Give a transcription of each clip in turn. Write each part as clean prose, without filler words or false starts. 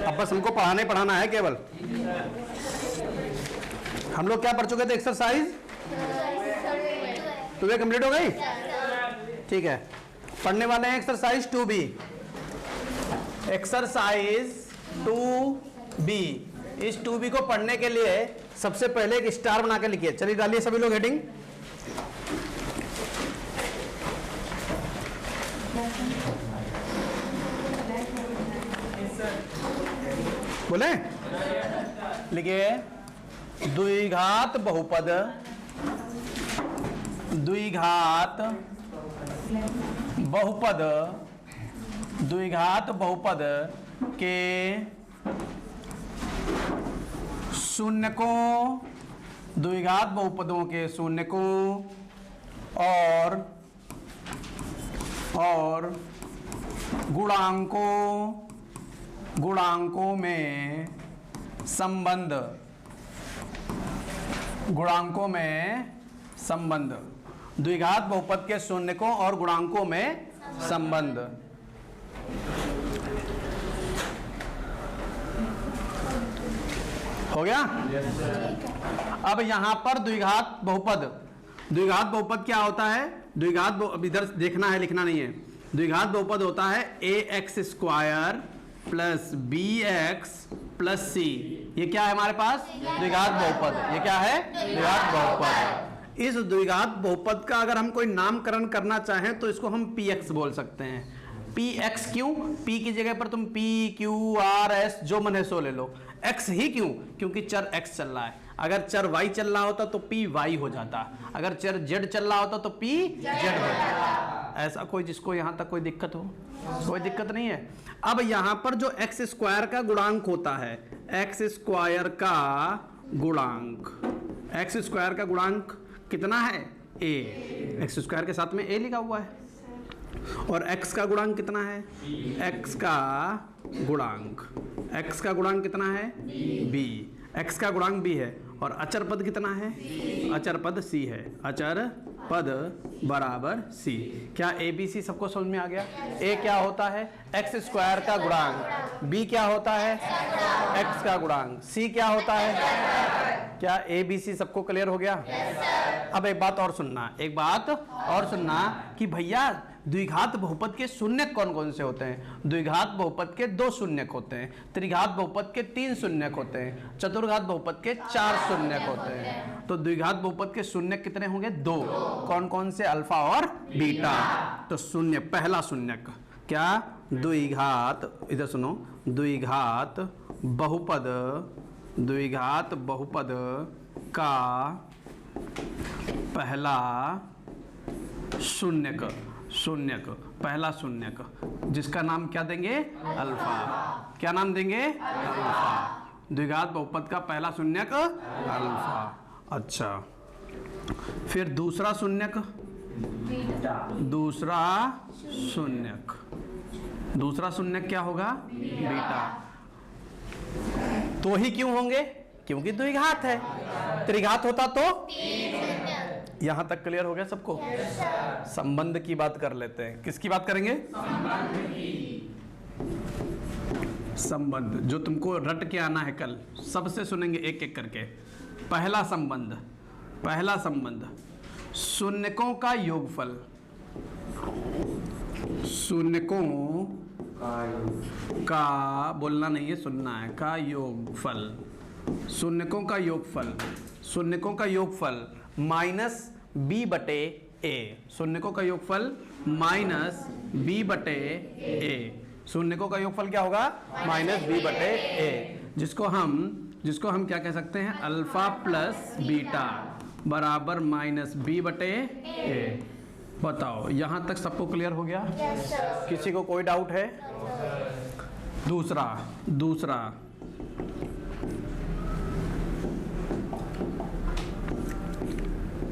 अब बस हमको पढ़ाना है केवल। हम लोग क्या पढ़ चुके थे? एक्सरसाइज 2A कंप्लीट हो गई? ठीक है, पढ़ने वाले हैं एक्सरसाइज 2B। Exercise 2B। इस 2B को पढ़ने के लिए सबसे पहले एक स्टार बना के लिखिए। चलिए डालिए सभी लोग हेडिंग। बोले लिखिए द्विघात बहुपद, द्विघात बहुपद, द्विघात बहुपद के शून्यकों, द्विघात बहुपदों के शून्यकों और गुणांकों में संबंध, गुणांकों में संबंध, द्विघात बहुपद के शून्यकों और गुणांकों में संबंध। हो गया? अब यहां पर द्विघात बहुपद, द्विघात बहुपद क्या होता है? द्विघात अब इधर देखना है, लिखना नहीं है। द्विघात बहुपद होता है ax square plus bx plus c। ये क्या है हमारे पास? द्विघात बहुपद। ये क्या है? द्विघात बहुपद। इस द्विघात बहुपद का अगर हम कोई नामकरण करना चाहें तो इसको हम px बोल सकते हैं। px क्यों? p की जगह पर तुम p, q, r, s जो मन है सो ले लो। x ही क्यों? क्योंकि चर x चल रहा है। अगर चर y चल रहा होता तो p y हो जाता, अगर चर z चल रहा होता तो p z हो जाता। ऐसा कोई जिसको यहां तक कोई दिक्कत हो? कोई दिक्कत नहीं है। अब यहां पर जो एक्स स्क्वायर का गुणांक होता है, एक्स स्क्वायर का गुणांक, एक्स स्क्वायर का गुणांक कितना है? a। एक्स स्क्वायर के साथ में a लिखा हुआ है। और x का गुणांक कितना है? x का गुणांक, x का गुणांक कितना है? b। x का गुणांक b है। और अचर पद कितना है? अचर पद c है। अचर पद बराबर c। क्या a b c सबको समझ में आ गया? a क्या होता है? x स्क्वायर का गुणांक। b क्या होता है? x का गुणांक। c क्या होता है? क्या a b c सबको क्लियर हो गया? अब एक बात और सुनना, एक बात और सुनना कि भैया द्विघात बहुपद के शून्यक कौन कौन से होते हैं? द्विघात बहुपद के 2 शून्यक होते हैं, त्रिघात बहुपद के 3 शून्यक होते हैं, चतुर्घात बहुपद के 4 शून्यक होते हैं। तो द्विघात बहुपद के शून्यक कितने होंगे? 2। कौन कौन से? अल्फा और बीटा। तो शून्य, पहला शून्यक क्या? द्विघात, इधर सुनो, द्विघात बहुपद, द्विघात बहुपद का पहला शून्यक, शून्यक, पहला शून्यक जिसका नाम क्या देंगे? अल्फा। क्या नाम देंगे? अल्फा। द्विघात बहुपद का पहला शून्यक अल्फा। अच्छा, फिर दूसरा शून्यक, दूसरा शून्यक, दूसरा शून्यक क्या होगा? बीटा। तो ही क्यों होंगे? क्योंकि द्विघात है। त्रिघात होता तो? यहां तक क्लियर हो गया सबको? संबंध की बात कर लेते हैं। किसकी बात करेंगे? संबंध, जो तुमको रट के आना है कल, सबसे सुनेंगे एक एक करके। पहला संबंध, पहला संबंध शून्यकों का योगफल, शून्यकों का, बोलना नहीं है, सुनना है, का योगफल, शून्यकों का योगफल, शून्यकों का योगफल माइनस b बटे a। शून्यकों का योगफल माइनस b बटे a। शून्यकों का योगफल क्या होगा? माइनस b बटे a, जिसको हम क्या कह सकते हैं? अल्फा प्लस बीटा बराबर माइनस b बटे a। बताओ, यहां तक सबको क्लियर हो गया? किसी को कोई डाउट है? दूसरा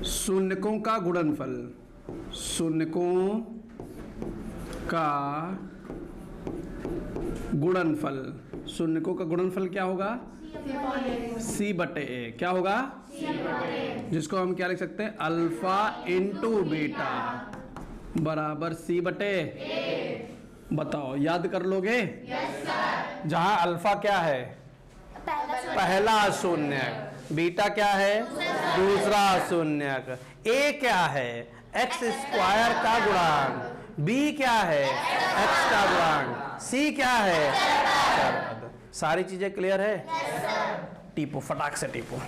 शून्यकों का गुणनफल, शून्यकों का गुणनफल, शून्यकों का गुणनफल क्या होगा? c बटे a। क्या होगा? जिसको हम क्या लिख सकते हैं? अल्फा इंटू बीटा बराबर c बटे। बताओ, याद कर लोगे? जहां अल्फा क्या है, पहला शून्यक, बीटा क्या है, दूसरा शून्यक, ए क्या है, एक्स स्क्वायर का गुणांक, बी क्या है, एक्स का गुणांक, सी क्या है, चर। सारी चीजें क्लियर है? टीपो, फटाक से टीपो।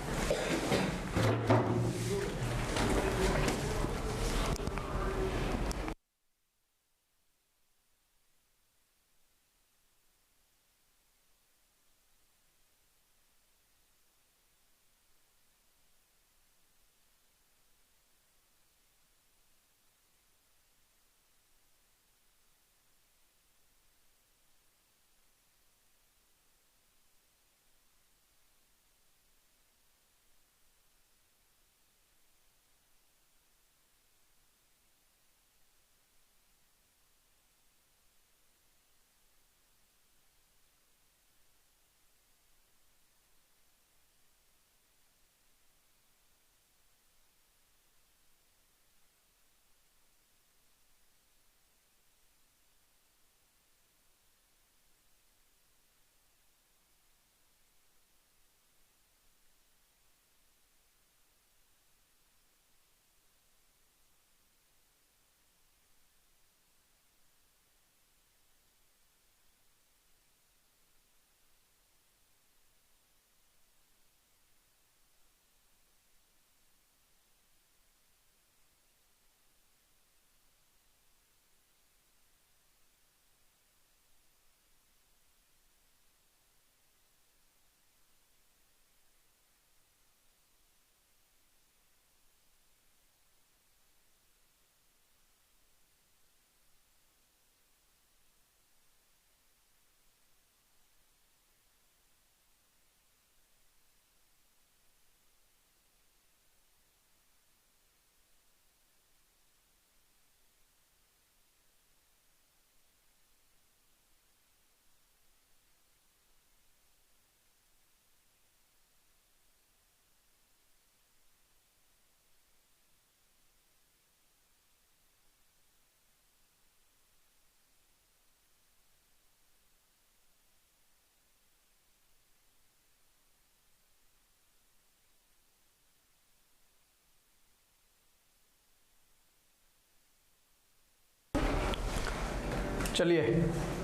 चलिए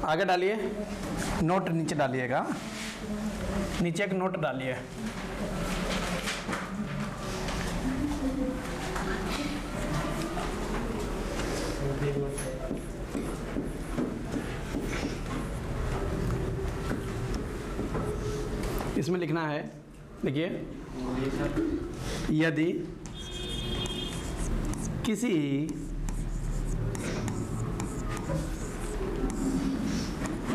आगे डालिए, नोट नीचे डालिएगा, नीचे एक नोट डालिए। इसमें लिखना है, देखिए, यदि किसी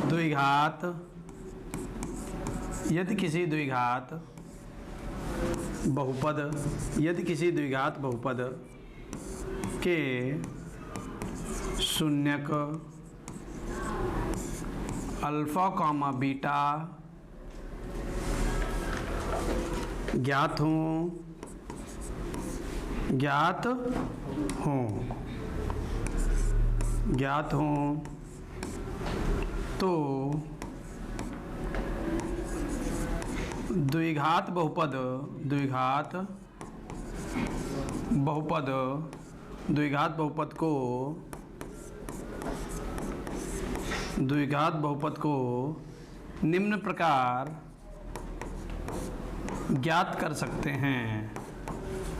द्विघात, यदि किसी द्विघात बहुपद, यदि किसी द्विघात बहुपद के शून्यक अल्फा कॉमा बीटा ज्ञात हों, ज्ञात हों तो द्विघात बहुपद, द्विघात बहुपद को निम्न प्रकार ज्ञात कर सकते हैं,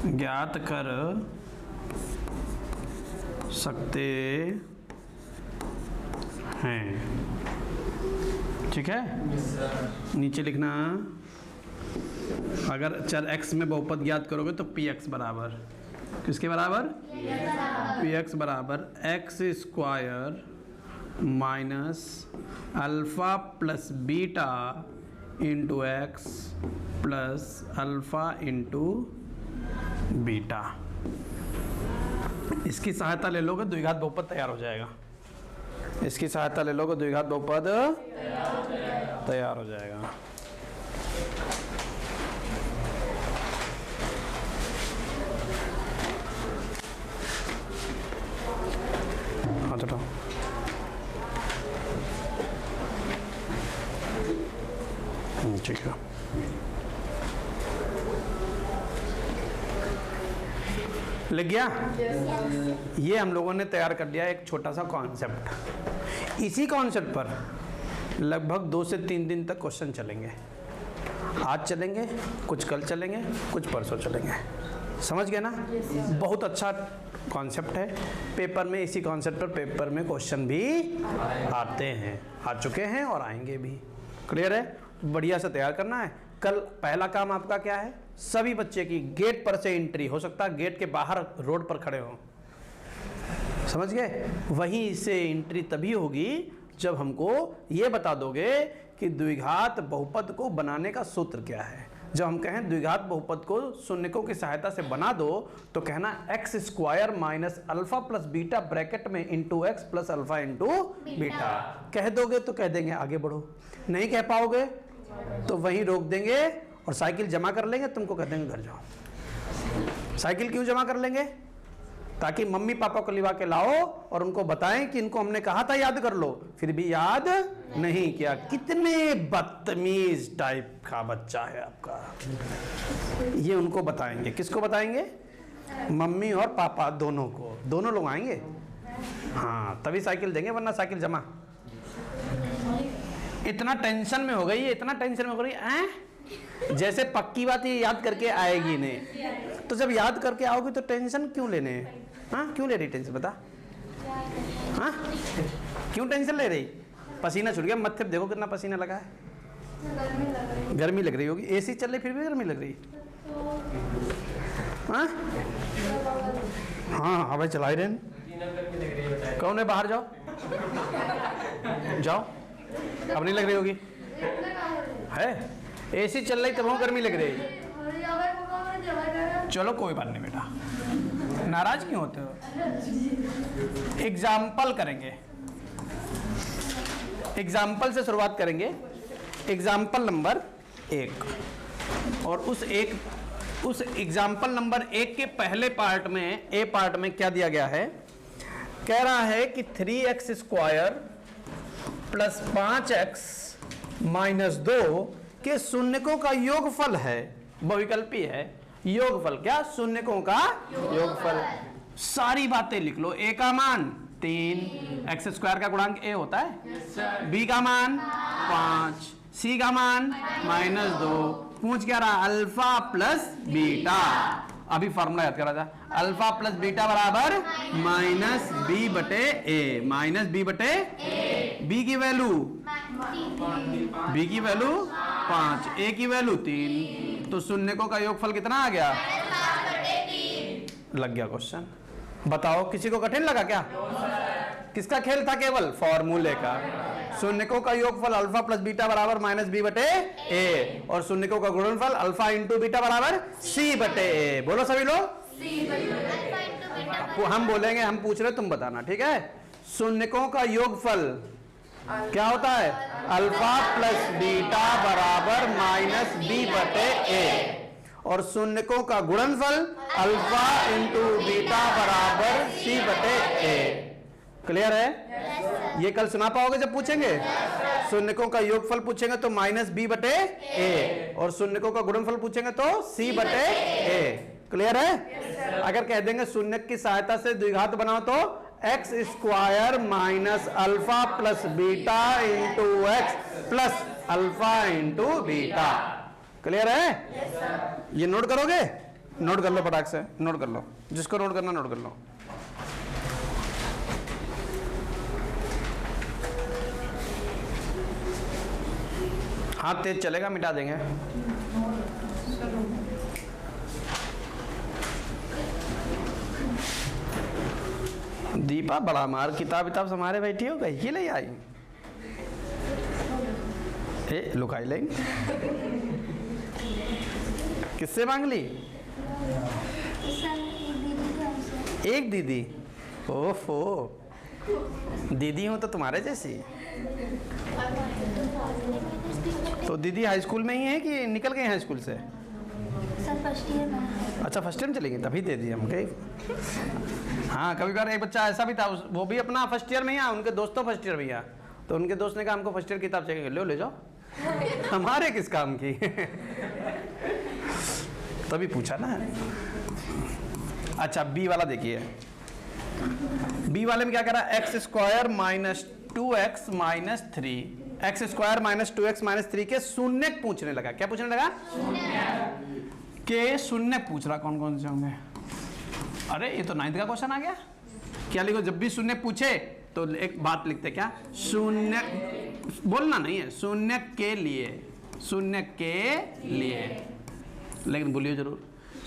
ज्ञात कर सकते हैं। ठीक है, नीचे लिखना, अगर चर x में बहुपद ज्ञात करोगे तो px बराबर, किसके बराबर, px बराबर x square minus alpha plus beta into x plus alpha into beta. इसकी सहायता ले लोगे द्विघात बहुपद तैयार हो जाएगा, इसकी सहायता ले लोगे द्विघात बहुपद तैयार हो जाएगा। हाँ चलो, ठीक है। लग गया? ये हम लोगों ने तैयार कर लिया एक छोटा सा कॉन्सेप्ट। इसी कॉन्सेप्ट पर लगभग 2 से 3 दिन तक क्वेश्चन चलेंगे। आज चलेंगे, कुछ कल चलेंगे, कुछ परसों चलेंगे। समझ गए ना? बहुत अच्छा कॉन्सेप्ट है। पेपर में इसी कॉन्सेप्ट पर पेपर में क्वेश्चन भी आते हैं, आ चुके हैं और आएंगे भी। क्लियर है? बढ़िया से तैयार करना है। कल पहला काम आपका क्या है? सभी बच्चे की गेट पर से एंट्री, हो सकता है गेट के बाहर रोड पर खड़े हों, समझ गए? वहीं से एंट्री तभी होगी जब हमको ये बता दोगे कि द्विघात बहुपद को बनाने का सूत्र क्या है। जब हम कहें द्विघात बहुपद को शून्यकों की सहायता से बना दो, तो कहना x square minus alpha plus beta bracket में into x plus alpha into beta. कह दोगे तो कह देंगे आगे बढ़ो, नहीं कह पाओगे तो वहीं रोक देंगे और साइकिल जमा कर लेंगे, तुमको कह देंगे घर जाओ। साइकिल क्यों जमा कर लेंगे? ताकि मम्मी पापा को लिवा के लाओ और उनको बताएं कि इनको हमने कहा था याद कर लो, फिर भी याद नहीं किया। कितने बदतमीज टाइप का बच्चा है आपका, ये उनको बताएंगे। किसको बताएंगे? मम्मी और पापा दोनों को, दोनों लोग आएंगे, हाँ तभी साइकिल देंगे, वरना साइकिल जमा। इतना टेंशन में हो गई है, इतना टेंशन में हो गई है, जैसे पक्की बात ये याद करके आएगी नहीं। तो जब याद करके आओगी तो टेंशन क्यों लेने? हाँ क्यों ले रही टेंशन बता? हाँ क्यों टेंशन ले रही? पसीना छूट गया, मत्थे देखो कितना पसीना लगा है। गर्मी लग रही होगी, एसी चल रही फिर भी गर्मी लग रही। हाँ हाँ हवा चला ही रहे। कौन है? बाहर जाओ जाओ, अब नहीं लग रही होगी है? एसी चल रही तब गर्मी लग रही है। चलो कोई बात नहीं बेटा, नाराज क्यों होते हो? एग्जाम्पल करेंगे, एग्जाम्पल से शुरुआत करेंगे। एग्जाम्पल नंबर 1, और उस एग्जाम्पल नंबर 1 के पहले पार्ट में, ए पार्ट में क्या दिया गया है? कह रहा है कि 3x square plus 5x minus 2 के शून्यकों का योगफल है। बहुविकल्पी है, योगफल क्या? शून्यकों का योगफल। सारी बातें लिख लो। ए का मान 3, एक्स स्क्वायर का गुणांक ए होता है, बी का मान 5, सी का मान -2। पूछ क्या रहा? Alpha plus beta. अभी फॉर्मूला याद करा था, अल्फा प्लस बीटा बराबर माइनस बी बटे ए, माइनस बी बटे बी की वैल्यू, बी की वैल्यू 5, ए की वैल्यू 3, तो शून्यकों का योगफल कितना आ गया? लग गया क्वेश्चन। बताओ किसी को कठिन लगा क्या? किसका खेल था? केवल फॉर्मूले का। शून्यकों का योगफल अल्फा प्लस बीटा बराबर माइनस बी बटे ए, और शून्यकों का गुणनफल अल्फा इंटू बीटा बराबर सी बटे ए। बोलो सभी लोग। हम बोलेंगे, हम पूछ रहे तुम बताना, ठीक है? शून्यकों का योगफल क्या होता है? अल्फा प्लस बीटा बराबर माइनस बी बटे ए, और शून्यकों का गुणनफल अल्फा इंटू बीटा बराबर सी बटे ए। क्लियर है? ये कल सुना पाओगे जब पूछेंगे? शून्यकों का योगफल पूछेंगे तो माइनस बी बटे ए, और शून्यकों का गुणनफल पूछेंगे तो सी बटे ए। क्लियर है? अगर कह देंगे शून्य की सहायता से द्विघात बनाओ तो x square minus alpha plus beta into x plus alpha into beta. Clear है? ये नोट करोगे? नोट कर लो फटाक से, नोट कर लो, जिसको नोट करना नोट कर लो। हाथ तेज चलेगा, मिटा देंगे। दीपा बड़ा मार, किताब संभाले बैठी हो, कहीं ले आई? लुकाई लेंगे। किससे मांग ली? एक दीदी। ओफो, दीदी हूं तो तुम्हारे जैसी। तो दीदी हाई स्कूल में ही है कि निकल गए हाई स्कूल से? फर्स्ट ईयर में। अच्छा फर्स्ट ईयर में चली गई, तभी दे दी हम। हाँ कभी बार एक बच्चा ऐसा भी था, वो भी अपना फर्स्ट ईयर में ही, उनके दोस्तों फर्स्ट ईयर में ही, तो उनके दोस्त ने कहा हमको फर्स्ट ईयर किताब चाहिए, लो ले जाओ। हमारे किस काम की? तभी पूछा ना। अच्छा बी वाला देखिए, बी वाले में क्या कह रहा है, x square minus 2x minus 3, x square minus 2x minus 3 के शून्य पूछने लगा। क्या पूछने लगा? के शून्य पूछ रहा, कौन कौन से होंगे? अरे ये तो 9th का क्वेश्चन आ गया। क्या लिखो, जब भी शून्य पूछे तो एक बात लिखते, क्या? शून्य बोलना नहीं है, शून्य के लिए, शून्य के लिए, लेकिन बोलिए जरूर।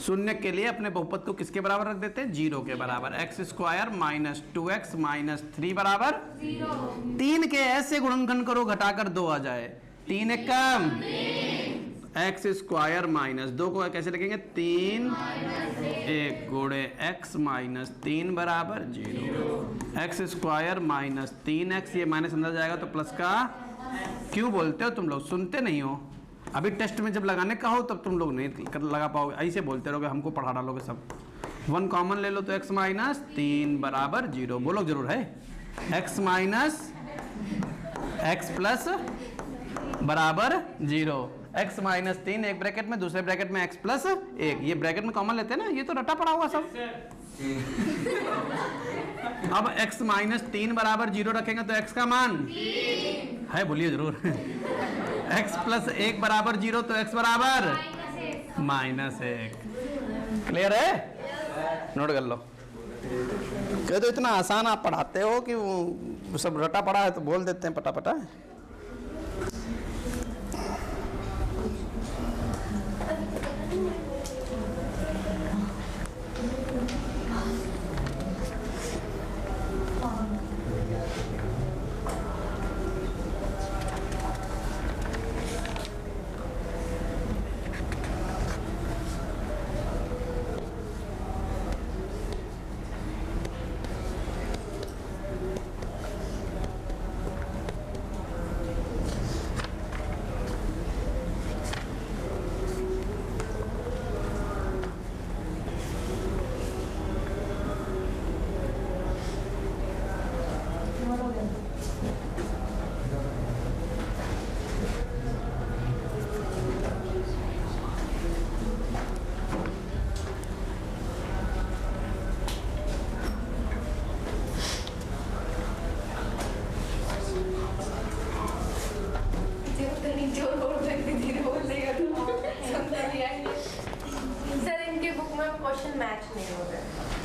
शून्य के लिए अपने बहुपद को किसके बराबर रख देते हैं? 0 के बराबर। X square minus 2x minus 3 बराबर 3 के ऐसे गुणनखंड करो घटाकर 2 आ जाए। 3 एक कम, एक्स स्क्वायर माइनस 2 को कैसे लिखेंगे? 3 1 गुणे एक्स माइनस 3 बराबर 0। एक्स स्क्वायर माइनस 3x, ये माइनस अंदर जाएगा तो प्लस का। क्यों बोलते हो तुम लोग, सुनते नहीं हो? अभी टेस्ट में जब लगाने का हो तब तुम लोग नहीं लगा पाओगे, ऐसे बोलते रहोगे, हमको पढ़ा डालोगे सब। 1 कॉमन ले लो तो x माइनस 3 बराबर 0। बोलो जरूर है, x माइनस x प्लस बराबर 0। x माइनस 3 एक ब्रैकेट में, दूसरे ब्रैकेट में x प्लस 1, ये ब्रैकेट में कॉमन लेते हैं ना, ये तो रटा पड़ा हुआ सब। अब x माइनस 3 बराबर 0 रखेंगे तो x का मान है, बोलिए जरूर। x प्लस 1 बराबर 0 तो x बराबर -1। क्लियर है? नोट कर लो। कह दो इतना आसान आप पढ़ाते हो कि वो सब रटा पड़ा है तो बोल देते हैं पटापटा।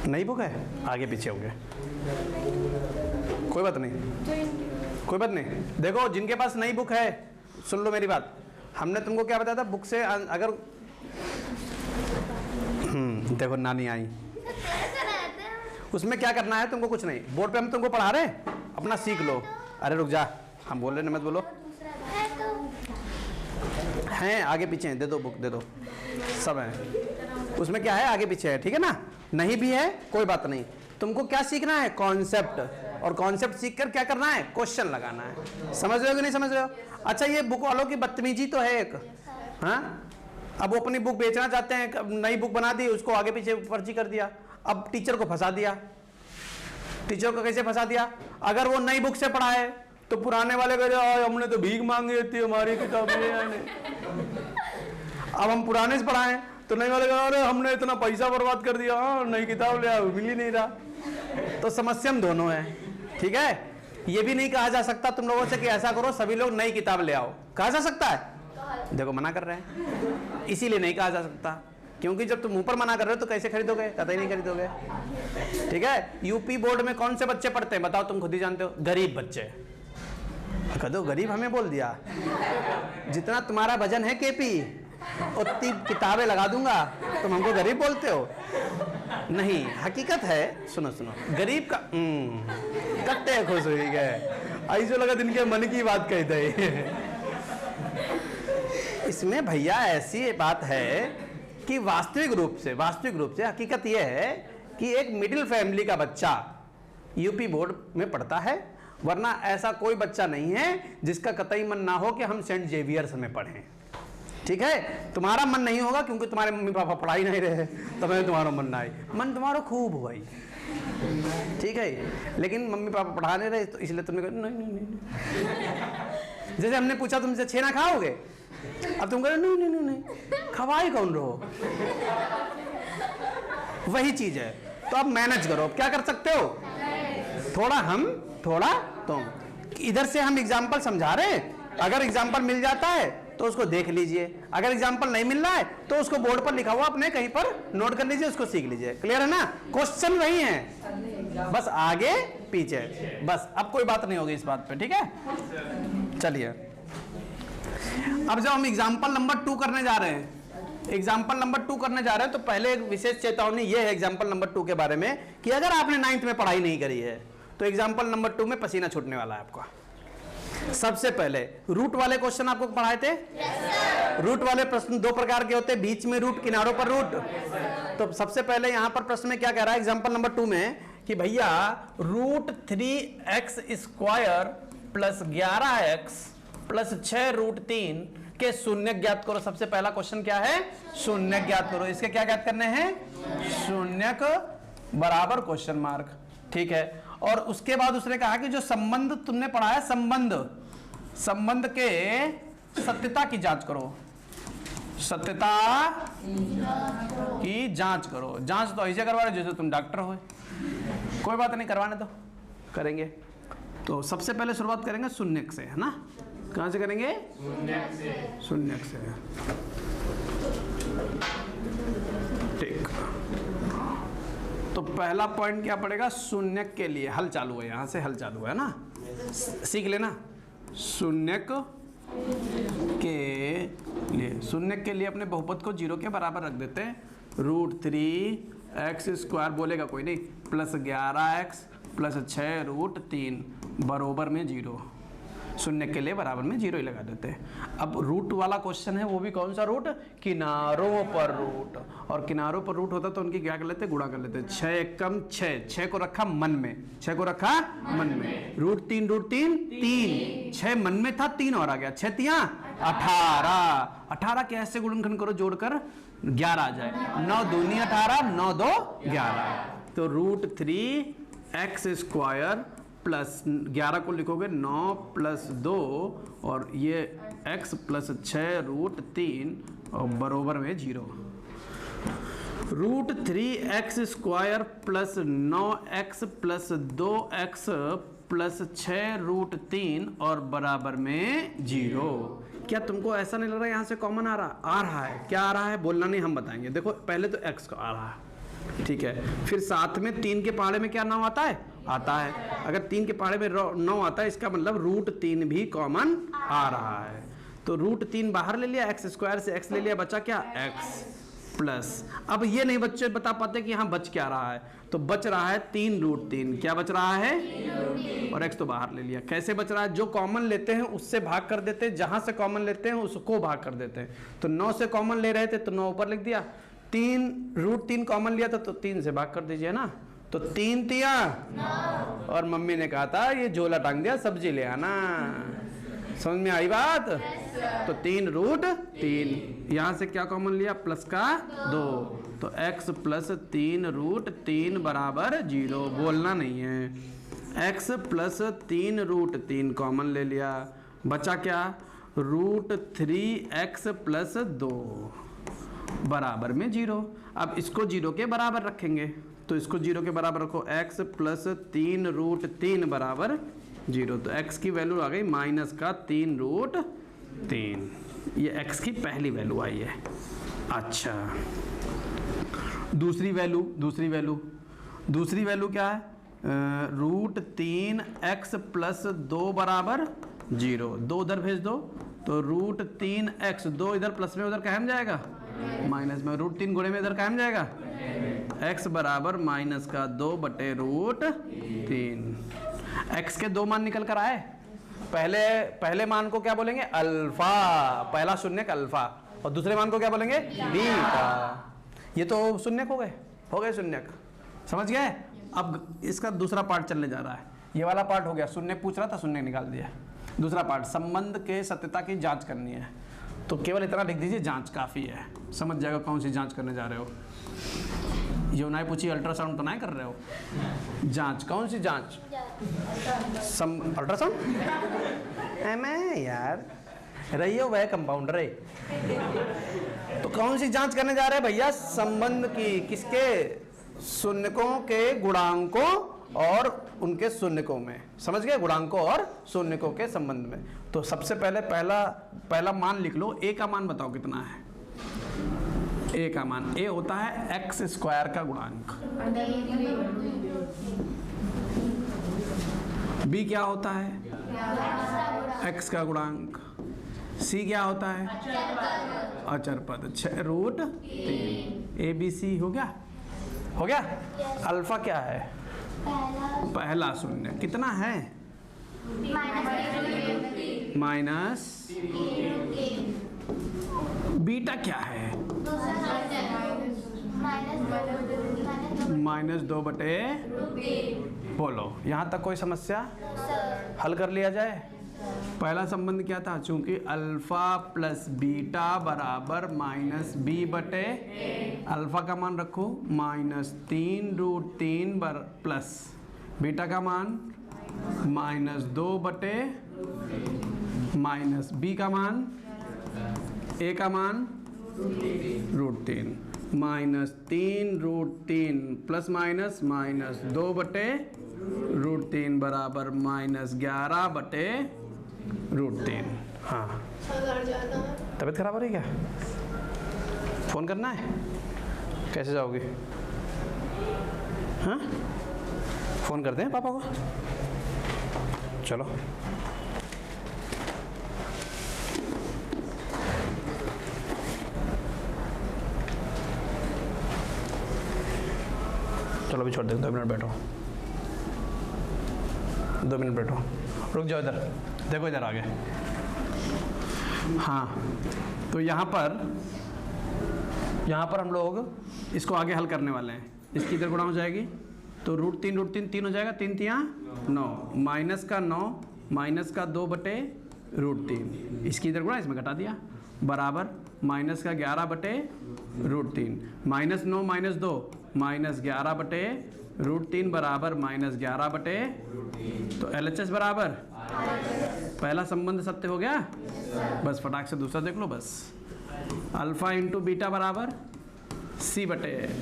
नई बुक है, आगे पीछे हो गए, कोई बात नहीं, कोई बात नहीं। देखो जिनके पास नई बुक है सुन लो मेरी बात। हमने तुमको क्या बताया था, बुक से अगर देखो नानी आई, उसमें क्या करना है तुमको? कुछ नहीं, बोर्ड पे हम तुमको पढ़ा रहे, अपना सीख लो। अरे रुक जा, हम बोल रहे मत बोलो। हैं आगे पीछे हैं, दे दो बुक, दे दो, सब है उसमें। क्या है आगे पीछे है, ठीक है ना? नहीं भी है कोई बात नहीं। तुमको क्या सीखना है? कॉन्सेप्ट। और कॉन्सेप्ट सीख कर क्या करना है? क्वेश्चन लगाना है। समझ रहे हो कि नहीं समझ रहे हो? अच्छा ये बुक वालों की बदतमीजी तो है एक, हाँ? अब वो अपनी बुक बेचना चाहते हैं, नई बुक बना दी, उसको आगे पीछे फर्जी कर दिया, अब टीचर को फंसा दिया। टीचर को कैसे फंसा दिया? अगर वो नई बुक से पढ़ाए तो पुराने वाले कह रहे हमने तो भीख मांगी थी, हमारी किताबें। अब हम पुराने से पढ़ाएं तो नई वाले कह रहे हमने इतना पैसा बर्बाद कर दिया, नई किताब ले आओ, मिल ही नहीं रहा। तो समस्या हम दोनों है, ठीक है? ये भी नहीं कहा जा सकता तुम लोगों से कि ऐसा करो सभी लोग नई किताब ले आओ। कहा जा सकता है? देखो मना कर रहे हैं, इसीलिए नहीं कहा जा सकता, क्योंकि जब तुम ऊपर मना कर रहे हो तो कैसे खरीदोगे? कतई नहीं खरीदोगे, ठीक है? यूपी बोर्ड में कौन से बच्चे पढ़ते हैं बताओ, तुम खुद ही जानते हो। गरीब बच्चे। कह दो गरीब हमें बोल दिया, जितना तुम्हारा वजन है केपी उतनी किताबें लगा दूंगा, तुम हमको गरीब बोलते हो? नहीं, हकीकत है। सुनो सुनो, गरीब का कत्ते खुश हुई गए, ऐसे लगा इनके मन की बात कहते। इसमें भैया ऐसी बात है कि वास्तविक रूप से हकीकत यह है कि एक मिडिल फैमिली का बच्चा यूपी बोर्ड में पढ़ता है, वरना ऐसा कोई बच्चा नहीं है जिसका कतई मन ना हो कि हम सेंट जेवियर्स में पढ़ें, ठीक है? तुम्हारा मन नहीं होगा क्योंकि तुम्हारे मम्मी पापा पढ़ा ही नहीं रहे, तो मैं तुम्हारा मन ना आए, मन तुम्हारा खूब हुआ ही, ठीक है? लेकिन मम्मी पापा पढ़ा नहीं रहे तो इसलिए तुमने कहा नहीं नहीं नहीं। जैसे हमने पूछा तुमसे छेना खाओगे, अब तुम कहो नहीं नहीं नहीं नहीं, खवाई कौन रहो, वही चीज है। तो अब मैनेज करो, क्या कर सकते हो, थोड़ा हम थोड़ा तुम। इधर से हम एग्जाम्पल समझा रहे हैं, अगर एग्जाम्पल मिल जाता है तो उसको देख लीजिए, अगर एग्जाम्पल नहीं मिल रहा है तो उसको बोर्ड पर लिखा हुआ अपने कहीं पर नोट कर लीजिए, उसको सीख लीजिए। क्लियर है ना, क्वेश्चन वही है, बस आगे पीछे, बस अब कोई बात नहीं होगी इस बात पे, ठीक है। चलिए अब जब हम एग्जाम्पल नंबर 2 करने जा रहे हैं, एग्जाम्पल नंबर 2 करने जा रहे हैं, तो पहले एक विशेष चेतावनी ये है एग्जाम्पल नंबर 2 के बारे में कि अगर आपने 9th में पढ़ाई नहीं करी है तो एग्जाम्पल नंबर 2 में पसीना छूटने वाला है आपका। सबसे पहले रूट वाले क्वेश्चन आपको पढ़ाए थे। रूट वाले प्रश्न 2 प्रकार के होते हैं, बीच में रूट, किनारों पर रूट। तो सबसे पहले यहां पर प्रश्न में क्या कह रहा है एग्जाम्पल नंबर 2 में कि भैया √3x² प्लस 11x प्लस 6√3 के शून्य ज्ञात करो। सबसे पहला क्वेश्चन क्या है, शून्य ज्ञात करो। इसके क्या ज्ञात करने हैं, शून्य बराबर क्वेश्चन मार्क, ठीक है। और उसके बाद उसने कहा कि जो संबंध तुमने पढ़ा है, संबंध के सत्यता की जांच करो, सत्यता की जांच करो। जांच तो ऐसे करवा रहे जैसे तुम डॉक्टर हो, कोई बात नहीं, करवाने तो करेंगे। तो सबसे पहले शुरुआत करेंगे शून्य से, है ना। कहां से करेंगे, शून्य से, ठीक। तो पहला पॉइंट क्या पड़ेगा, शून्य के लिए हल चालू है, यहां से हल चालू है ना, सीख लेना। शून्य के लिए, शून्य के लिए अपने बहुपद को 0 के बराबर रख देते हैं। √3x² बोलेगा कोई नहीं, प्लस 11x प्लस 6√3 बराबर में 0। शून्य के लिए बराबर में 0 ही लगा देते हैं। अब रूट वाला क्वेश्चन है, वो भी कौन सा रूट, किनारों पर रूट। और किनारों पर रूट होता तो उनकी क्या कर लेते, गुणा कर लेते। 6 एकम 6, 6 को रखा मन में, 6 को रखा मन में। √3 3, 6 मन में था, 3 और आ गया, 6 3 18। 18 के ऐसे गुणनखंड करो जोड़कर 11 आ जाए, 9 दूनी 18, 9 2 11। तो √3x² प्लस 11 को लिखोगे 9 प्लस 2 और ये x प्लस 6√3 और बराबर में 0। √3x² plus 9x plus 2x plus 6√3 और बराबर में 0। क्या तुमको ऐसा नहीं लग रहा है यहाँ से कॉमन आ रहा है? क्या आ रहा है बोलना नहीं, हम बताएंगे। देखो पहले तो x को आ रहा है, ठीक है। फिर साथ में 3 के पहाड़े में क्या 9 आता है? आता है। अगर 3 के पहाड़े में 9 आता है, इसका मतलब √3 भी कॉमन आ रहा है। तो √3 बाहर ले लिया, x² से x ले लिया, बचा क्या, x प्लस। अब ये नहीं बच्चे बता पाते कि यहाँ बच क्या रहा है, तो बच रहा है 3√3। क्या बच रहा है? और x तो बाहर ले लिया। कैसे बच रहा है? जो कॉमन लेते हैं उससे भाग कर देते हैं, जहां से कॉमन लेते हैं उसको भाग कर देते हैं। तो 9 से कॉमन ले रहे थे तो 9 ऊपर लिख दिया, 3√3 कॉमन लिया था तो 3 से भाग कर दीजिए ना, तो 3 तिया 9। और मम्मी ने कहा था ये झोला टांग दिया, सब्जी ले आना। समझ में आई बात? तो 3√3, यहां से क्या कॉमन लिया, प्लस का 2, तो x प्लस 3√3 बराबर 0। बोलना नहीं है। x प्लस 3√3 कॉमन ले लिया, बचा क्या, √3x प्लस 2 बराबर में 0। अब इसको 0 के बराबर रखेंगे, तो इसको 0 के बराबर रखो, x प्लस 3√3 बराबर 0। तो x की वैल्यू आ गई माइनस का 3√3। ये x की पहली वैल्यू आई है। अच्छा, दूसरी वैल्यू क्या है? √3x प्लस 2 बराबर 0। 2 उधर भेज दो, तो √3x, 2 इधर प्लस में, उधर कायम जाएगा माइनस में, √3 गुणे में इधर कायम जाएगा, x बराबर माइनस का 2/√3। x के 2 मान निकल कर आए। पहले मान को क्या बोलेंगे, अल्फा, पहला शून्यक अल्फा, और दूसरे मान को क्या बोलेंगे, बीटा। ये तो शून्यक हो गए शून्यक, समझ गए? अब इसका दूसरा पार्ट चलने जा रहा है। ये वाला पार्ट हो गया, शून्यक पूछ रहा था, शून्यक निकाल दिया। दूसरा पार्ट, संबंध के सत्यता की जांच करनी है, तो केवल इतना लिख दीजिए, जांच काफी है, समझ जाएगा कौन सी जांच करने जा रहे हो। ये नहीं पूछी अल्ट्रासाउंड तो नहीं कर रहे हो, जांच, कौन सी जांच? अल्ट्रासाउंड मैं यार रही हो वह कंपाउंडर है। तो कौन सी जांच करने जा रहे हैं भैया? संबंध की, किसके? शून्यकों के गुणांकों और उनके शून्यकों में। समझ गए? गुणांकों और शून्यकों के संबंध में। तो सबसे पहले पहला मान लिख लो। ए का मान बताओ कितना है? ए का मान, ए होता है एक्स स्क्वायर का गुणांक। बी क्या होता है? एक्स का गुणांक। सी क्या होता है? अचर पद। 6√3। ए बी सी हो गया? हो गया? अल्फा क्या है? पहला शून्य कितना है? माइनस। बीटा क्या है? -2/। बोलो, यहाँ तक कोई समस्या? हल कर लिया जाए। पहला संबंध क्या था? चूंकि अल्फा प्लस बीटा बराबर -b/। अल्फा का मान रखो -3√3 प्लस बीटा का मान -2/। माइनस बी का मान, ए का मान √3। -3√3 प्लस माइनस -2/√3 बराबर -11/√3। हाँ, तबीयत खराब हो रही है क्या? फोन करना है? कैसे जाओगे? हाँ, फोन करते हैं पापा को। चलो चलो अभी छोड़ दे, 2 मिनट बैठो, 2 मिनट बैठो, रुक जाओ इधर, देखो इधर आगे। हाँ, तो यहाँ पर हम लोग इसको आगे हल करने वाले हैं। इसकी इधर गुणा हो जाएगी तो √3 3 हो जाएगा, 3 3 9, माइनस का 9 माइनस का 2/√3। इसकी इधर गुणा, इसमें घटा दिया, बराबर माइनस का 11/√3। -9 -2 -11/√3 बराबर -11/। तो LHS बराबर, पहला संबंध सत्य हो गया। बस फटाक से दूसरा देख लो। बस अल्फा इंटू बीटा बराबर C/।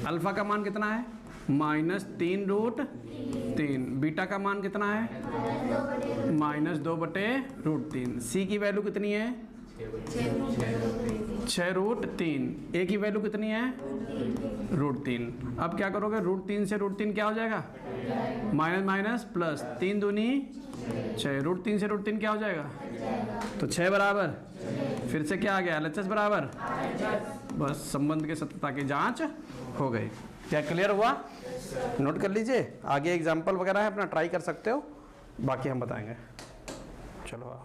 अल्फा का मान कितना है? -3√3। बीटा का मान कितना है? -2/√3। सी की वैल्यू कितनी है? 6√3। ए की वैल्यू कितनी है? √3। अब क्या करोगे? √3 से √3 क्या हो जाएगा? माइनस प्लस, 3 दूनी 6। √3 से √3 क्या हो जाएगा? तो 6 बराबर, फिर से क्या आ गया? LHS बराबर। बस संबंध के सत्यता की जांच हो गई। क्या क्लियर हुआ? नोट कर लीजिए, आगे एग्जाम्पल वगैरह है अपना ट्राई कर सकते हो, बाकी हम बताएंगे। चलो।